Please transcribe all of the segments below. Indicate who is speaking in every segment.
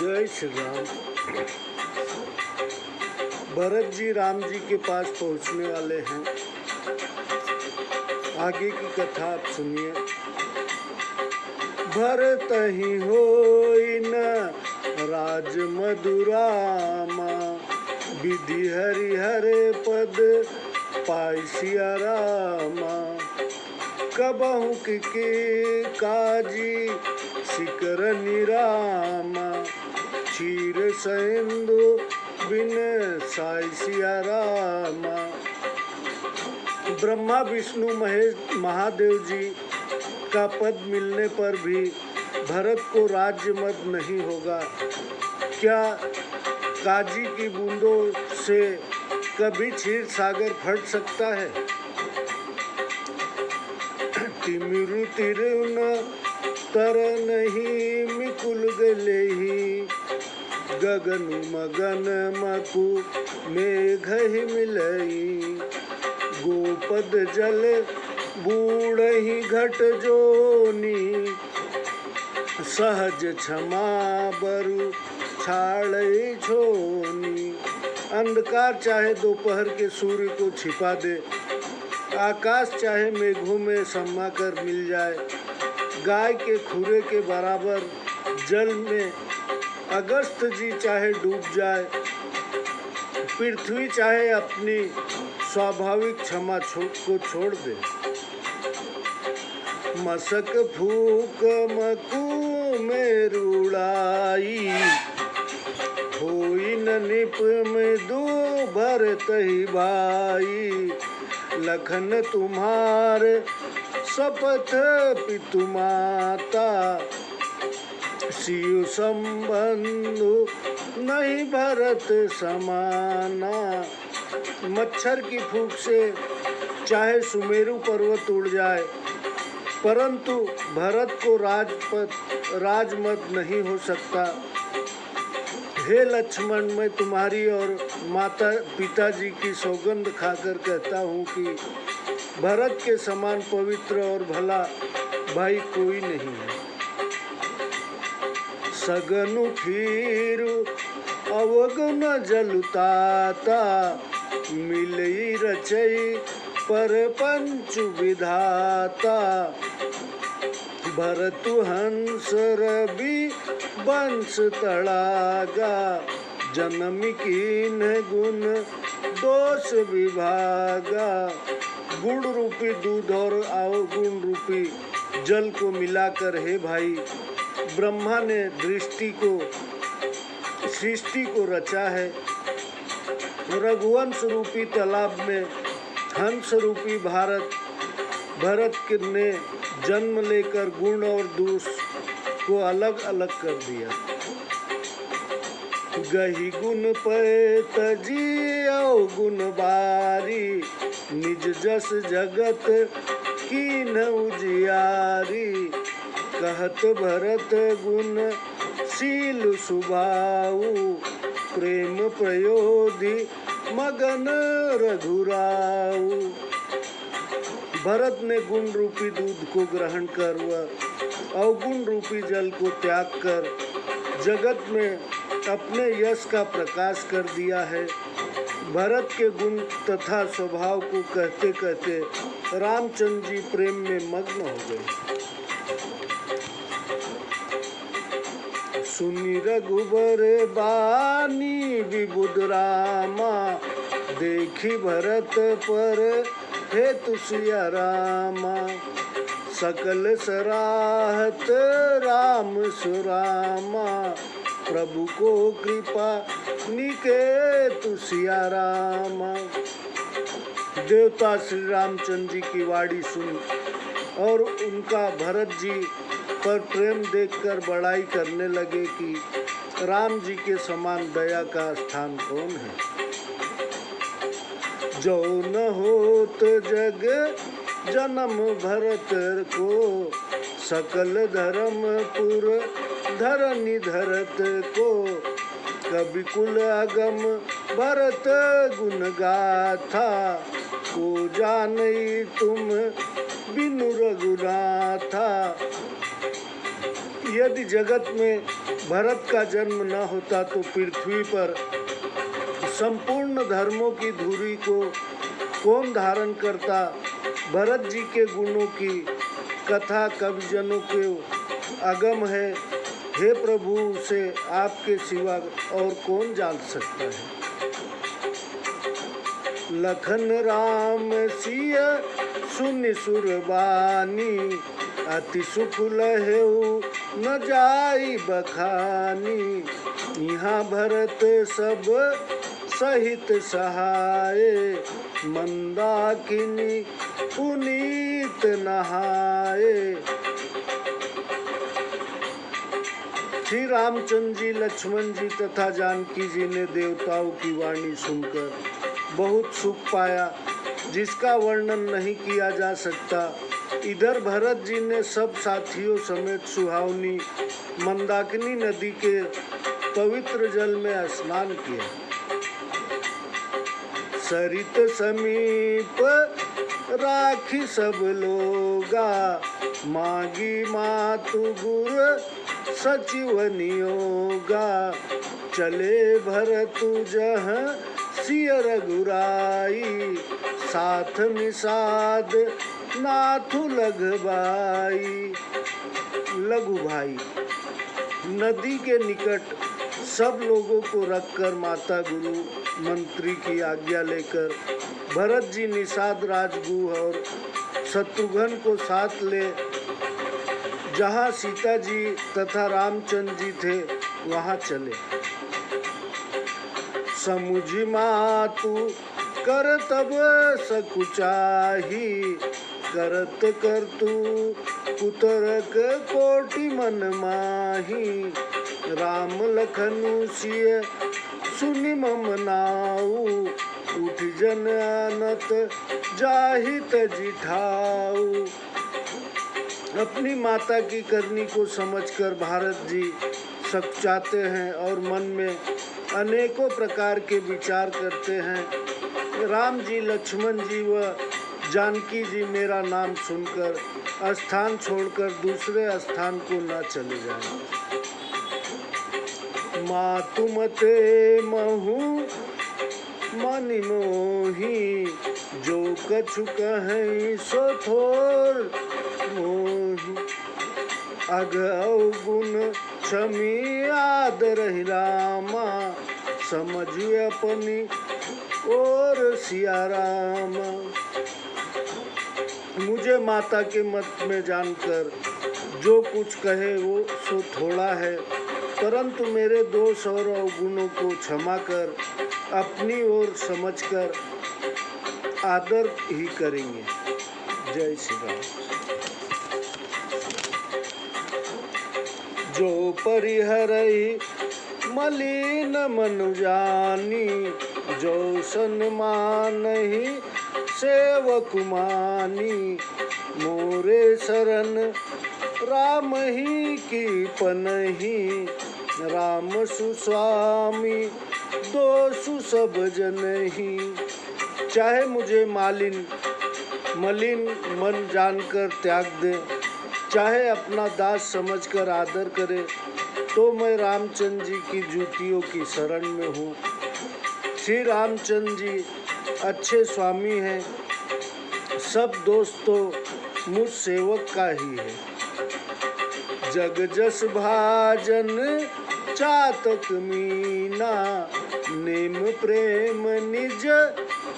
Speaker 1: जय श्री राम। भरत जी राम जी के पास पहुंचने वाले हैं। आगे की कथा आप सुनिए। भरत ही होई न राज मधुरामा, विधि हरिहर पद पाई सिया रामा। कबहु के काजी शिकर निरामा, क्षीर सैंदु बिन साई सिया रामा। ब्रह्मा विष्णु महेश महादेव जी का पद मिलने पर भी भरत को राज्य मद नहीं होगा। क्या काजी की बूंदों से कभी क्षीर सागर फट सकता है? तिमिरु तिरुन तर नहीं मिकुल गले ही, गगनु मगन मकु मेघ ही मिलई। गोपद जल बूढ़ ही घट जोनी, सहज क्षमा बरु छाड़ छोनी। अंधकार चाहे दोपहर के सूर्य को छिपा दे, आकाश चाहे मेघों में समा कर मिल जाए, गाय के खुरे के बराबर जल में अगस्त जी चाहे डूब जाए, पृथ्वी चाहे अपनी स्वाभाविक क्षमा को छोड़ दे। मसक फूक मकू में रुड़ाई, होई न निप में दो भरत ही भाई। लखन तुम्हार शपथ पितु माता, सियु संबंधु नहीं भरत समाना। मच्छर की फूंक से चाहे सुमेरु पर्वत उड़ जाए, परंतु भरत को राजमद नहीं हो सकता। हे लक्ष्मण, मैं तुम्हारी और माता पिताजी की सौगंध खाकर कहता हूँ कि भरत के समान पवित्र और भला भाई कोई नहीं है। सगनु खीरु अवगुण जलुताता, मिलई रचई पर पंचु विधाता। भरतु हंस रवि वंश तड़ागा, जन्म कीन गुण दोष विभागा। गुण रूपी दूध और अवगुण रूपी जल को मिलाकर हे भाई, ब्रह्मा ने सृष्टि को रचा है। रघुवंश रूपी तालाब में हंस रूपी भरत ने जन्म लेकर गुण और दोष को अलग अलग कर दिया। गही गुण पे तजी अवगुण बारी, निज जस जगत की न उजियारी। कहत भरत गुण शील सुभाऊ, प्रेम प्रयोधि मगन रघुराऊ। भरत ने गुण रूपी दूध को ग्रहण कर वह अवगुण रूपी जल को त्याग कर जगत में अपने यश का प्रकाश कर दिया है। भरत के गुण तथा स्वभाव को कहते कहते रामचंद्र जी प्रेम में मग्न हो गए। सुनी रघुबर बानी विबुध रामा, देखी भरत पर हेतु सिया रामा। सकल सराहत राम सुरामा, प्रभु को कृपा निकेतु सिया रामा। देवता श्री रामचंद्र जी की वाणी सुन और उनका भरत जी पर प्रेम देखकर बड़ाई करने लगे कि राम जी के समान दया का स्थान कौन है। जो न होत जग जन्म भरत को, सकल धर्मपुर धरनी धरत को। कवि कुल अगम भरत गुण गाथा, को जानई तुम बिनु रघुनाथा। यदि जगत में भरत का जन्म न होता तो पृथ्वी पर संपूर्ण धर्मों की धुरी को कौन धारण करता। भरत जी के गुणों की कथा कविजनों के अगम है। हे प्रभु, उसे आपके सिवा और कौन जान सकता है। लखन राम सिय सुनि सुरबानी, अति सुख लहेउ न जाई बखानी। यहाँ भरत सब सहित सहाय, मंदाकिनी पुनीत नहाए। श्री रामचंद्र जी, लक्ष्मण जी तथा जानकी जी ने देवताओं की वाणी सुनकर बहुत सुख पाया, जिसका वर्णन नहीं किया जा सकता। इधर भरत जी ने सब साथियों समेत सुहावनी मंदाकिनी नदी के पवित्र जल में स्नान किया। सरित समीप राखी सब लोगा, मागी मातु गुर सचिव नियोगा। चले भरतु जह सिय रघुराई, साथ निषाद नाथु लघुभाई। लघु भाई नदी के निकट सब लोगों को रखकर माता गुरु मंत्री की आज्ञा लेकर भरत जी निषाद राजगुह और शत्रुघ्न को साथ ले जहाँ सीता जी तथा रामचंद्र जी थे वहाँ चले। समुझी मातु कर तब सकुचाही, करत करतु कुतरक कोटि मन माही। राम लखनु सिय सुनि मम नाऊ, उठ जन आनत जाहि तजि ठाऊ। अपनी माता की करनी को समझकर भारत जी सकुचाते हैं और मन में अनेकों प्रकार के विचार करते हैं। राम जी, लक्ष्मण जी व जानकी जी मेरा नाम सुनकर स्थान छोड़कर दूसरे स्थान को न चले जाएं। मातु मते महु मन मोही, जो कछु कहें सो थोर मोही। अगौ गुण क्षमी आदर रामा, समझिए अपनी और सिया रामा। मुझे माता के मत में जानकर जो कुछ कहे वो सो थोड़ा है, परंतु मेरे दोष और अवगुणों को क्षमा कर अपनी ओर समझकर आदर ही करेंगे। जय श्री राम। जो परिहरहि मलिन मनु जानी, जो सन्मानहि सेवक मानी। मोरे शरण राम ही की पनहि, राम सुस्वामी दोषु सब जनहि। चाहे मुझे मलिन मन जानकर त्याग दे, चाहे अपना दास समझकर आदर करे, तो मैं रामचंद्र जी की जूतियों की शरण में हूँ। श्री रामचंद्र जी अच्छे स्वामी हैं, सब दोस्त तो मुझ सेवक का ही है। जग जस भाजन चातक मीना, नेम प्रेम निज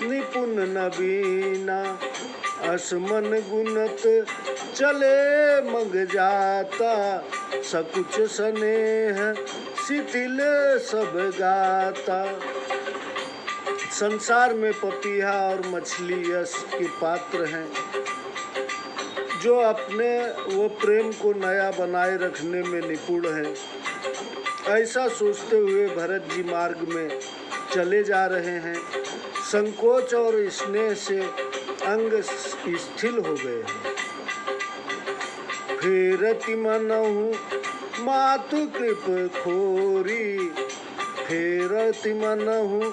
Speaker 1: निपुण नबीना। असमन गुणत चले मग जाता, सकुच स्नेह शिथिल सब गाता। संसार में पपीहा और मछली यश के पात्र हैं, जो अपने वो प्रेम को नया बनाए रखने में निपुण हैं। ऐसा सोचते हुए भरत जी मार्ग में चले जा रहे हैं। संकोच और स्नेह से अंग स्थिर हो गए हैं। फेरति मनहु मातु कृप खोरी, फेरति मनहु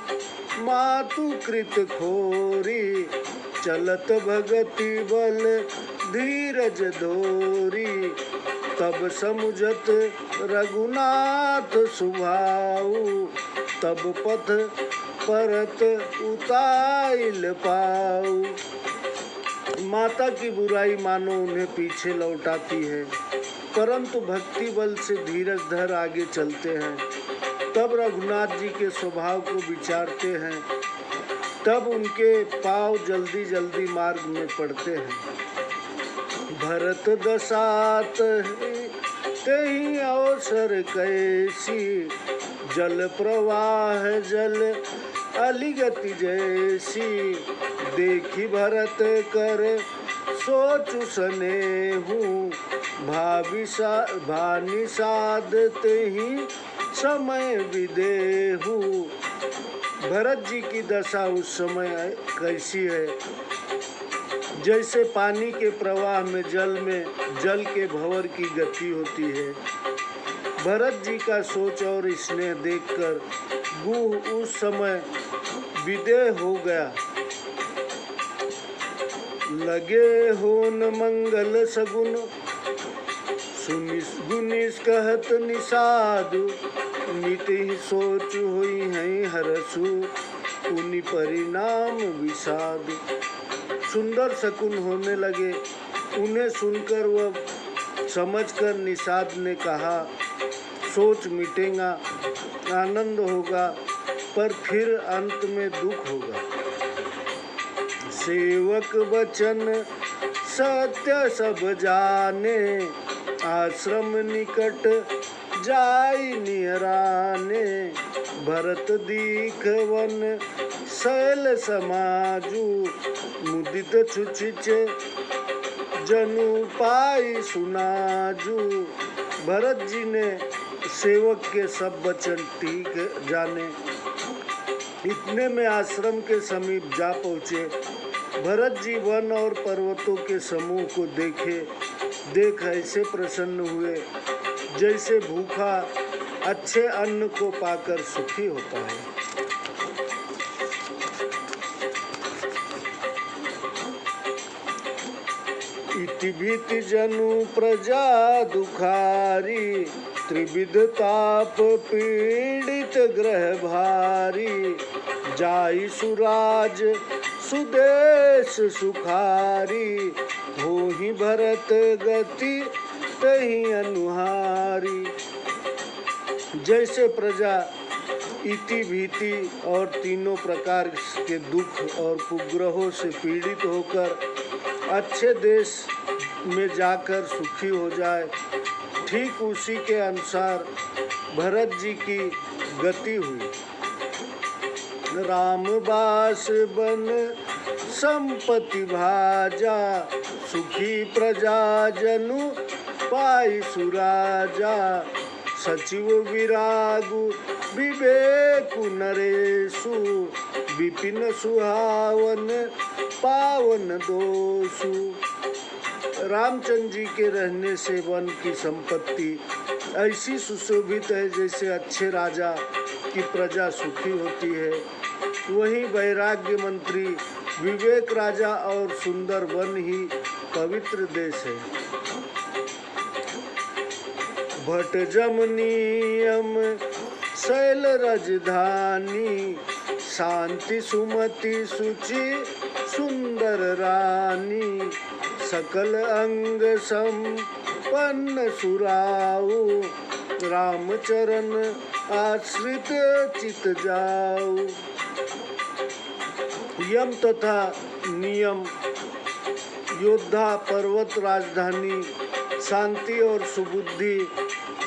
Speaker 1: मातु कृत खोरी। चलत भगति बल धीरज धोरी, तब समुझत रघुनाथ सुभाऊ, तब पथ परत उताइल पाऊ। माता की बुराई मानो उन्हें पीछे लौटाती है, परंतु भक्ति बल से धीरज धर आगे चलते हैं। तब रघुनाथ जी के स्वभाव को विचारते हैं, तब उनके पांव जल्दी जल्दी मार्ग में पड़ते हैं। भरत दसात तेहि अवसर कैसी, जल प्रवाह जल अलिगति जैसी। देखी भरत कर सोचु सनेहु, भानि साध तेहि समय विदेहु। भरत जी की दशा उस समय कैसी है, जैसे पानी के प्रवाह में जल के भंवर की गति होती है। भरत जी का सोच और स्नेह देखकर गुह उस समय विदेह हो गया। लगे होन मंगल सगुन, सुनिस गुनिस कहत निषादु। मिटि सोच हुई है हरसु, उनि परिणाम विषादु। सुंदर शकुन होने लगे, उन्हें सुनकर वह समझकर निषाद ने कहा, सोच मिटेगा, आनंद होगा, पर फिर अंत में दुख होगा। सेवक वचन सत्य सब जाने, आश्रम निकट जाई निहराने। भरत दीख वन शैल समाजू, मुदित छुछिच जनु पाई सुनाजू। भरत जी ने सेवक के सब वचन ठीक जाने। इतने में आश्रम के समीप जा पहुँचे। भरत जी वन और पर्वतों के समूह को देख ऐसे प्रसन्न हुए, जैसे भूखा अच्छे अन्न को पाकर सुखी होता है। इति भीति जनु प्रजा दुखारी, त्रिविध ताप पीड़ित ग्रह भारी। जाई सुराज सुदेश सुखारी, होहि भरत गति तहि अनुहारी। जैसे प्रजा इति भीति और तीनों प्रकार के दुख और कुग्रहों से पीड़ित होकर अच्छे देश में जाकर सुखी हो जाए, ठीक उसी के अनुसार भरत जी की गति हुई। राम बास बन संपत्ति भाजा, सुखी प्रजा जनु पाई सुराजा। सचिव विरागु विवेकु नरेशु, विपिन सुहावन पावन दोषु। रामचंद्र जी के रहने से वन की संपत्ति ऐसी सुशोभित है, जैसे अच्छे राजा की प्रजा सुखी होती है। वहीं वैराग्य मंत्री विवेक राजा और सुंदर वन ही पवित्र देश है। भट जमनीयम शैल राजधानी, शांति सुमति सुचि सुंदर रानी। सकल अंग संपन्न सुराऊ, रामचरण आश्रित चित जाऊ। यम तथा नियम योद्धा, पर्वत राजधानी, शांति और सुबुद्धि,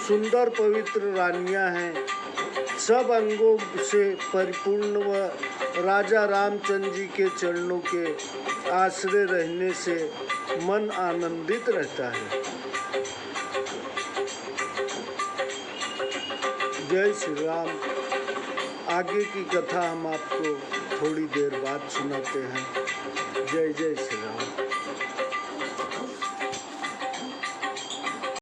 Speaker 1: सुंदर पवित्र रानियां हैं। सब अंगों से परिपूर्ण व राजा रामचंद्र जी के चरणों के आश्रय रहने से मन आनंदित रहता है। जय श्री राम। आगे की कथा हम आपको थोड़ी देर बाद सुनाते हैं। जय जय श्री राम।